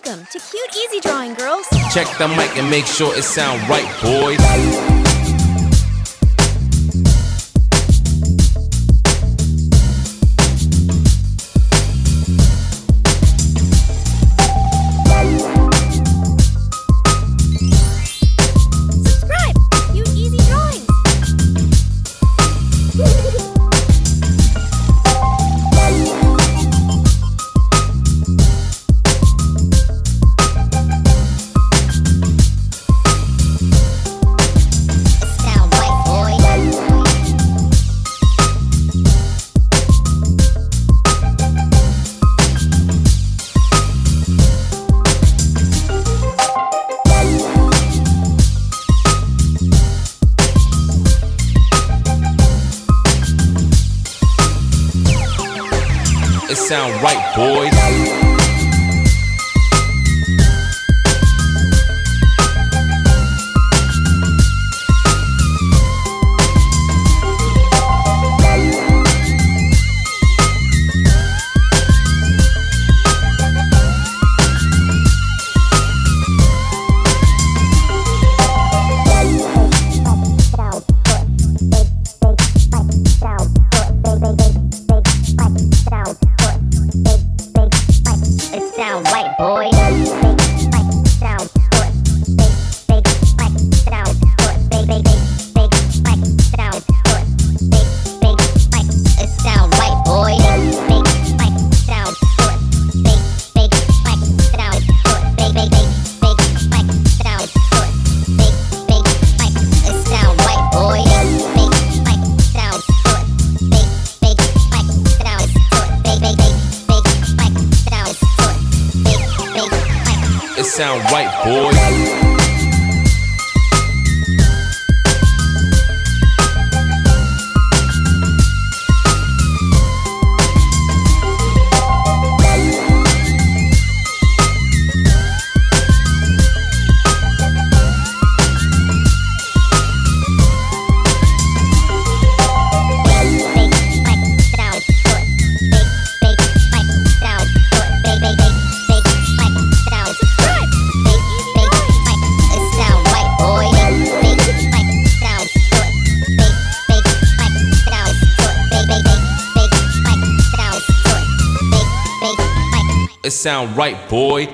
Welcome to Cute Easy Drawing, girls. Check the mic and make sure it sound right, boys. Subscribe to Cute Easy Drawing. It sound right, boys. Sound right, boy. It sound right, boys. It sound right, boy.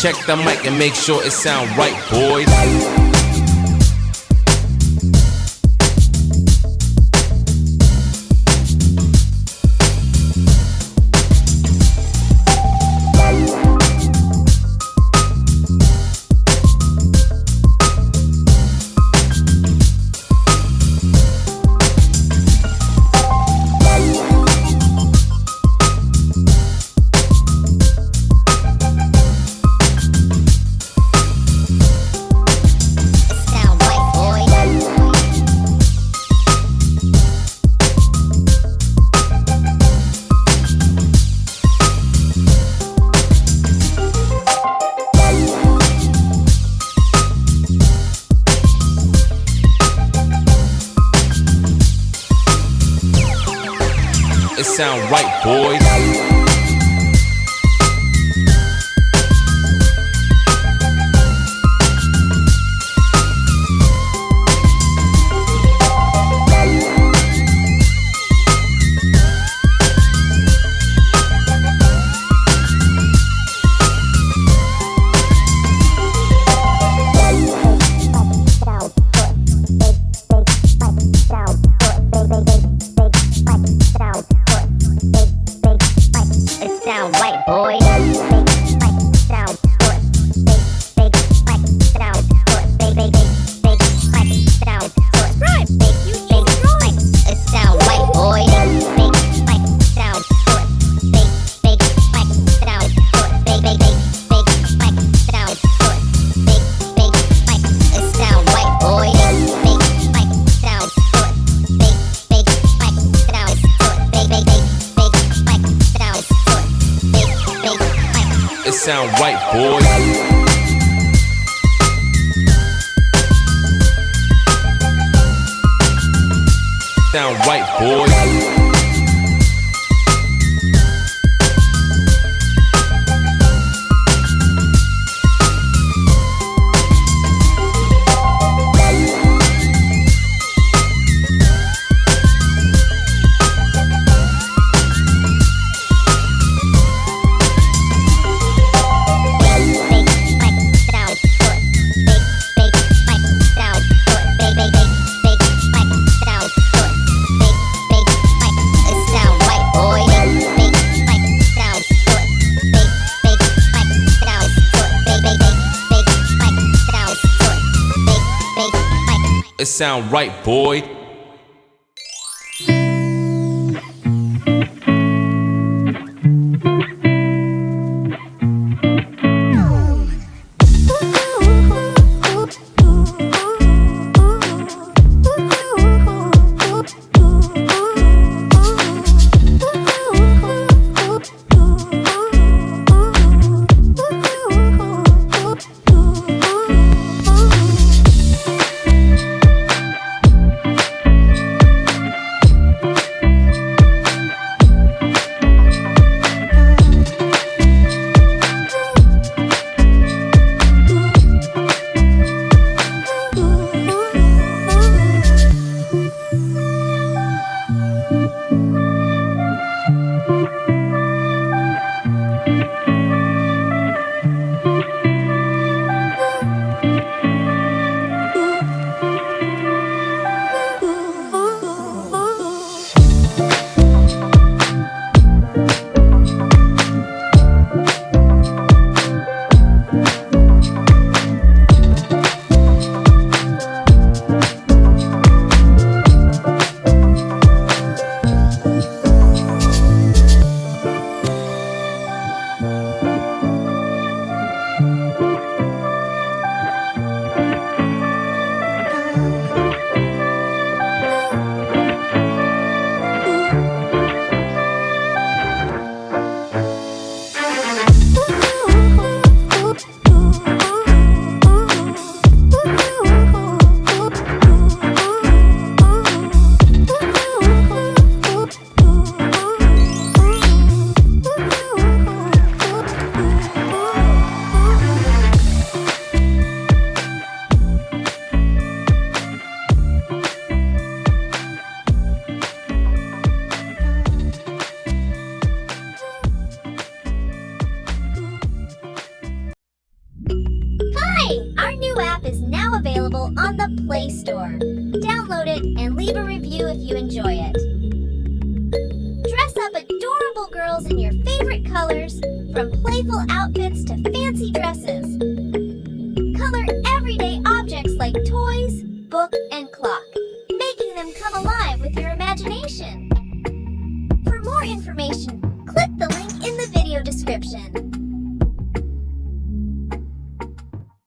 Check the mic and make sure it sound right, boys. It sound right, boys. Sound right, boy. Sound Subscribe. Cute easy drawing. it sound right, boy. Sound it sound right, boy. It sound right, boys. Sound right, boys. It sound right, boy. available on the Play Store. Download it and leave a review if you enjoy it. Dress up adorable girls in your favorite colors, from playful outfits to fancy dresses. Color everyday objects like toys, book, and clock, making them come alive with your imagination. For more information, click the link in the video description.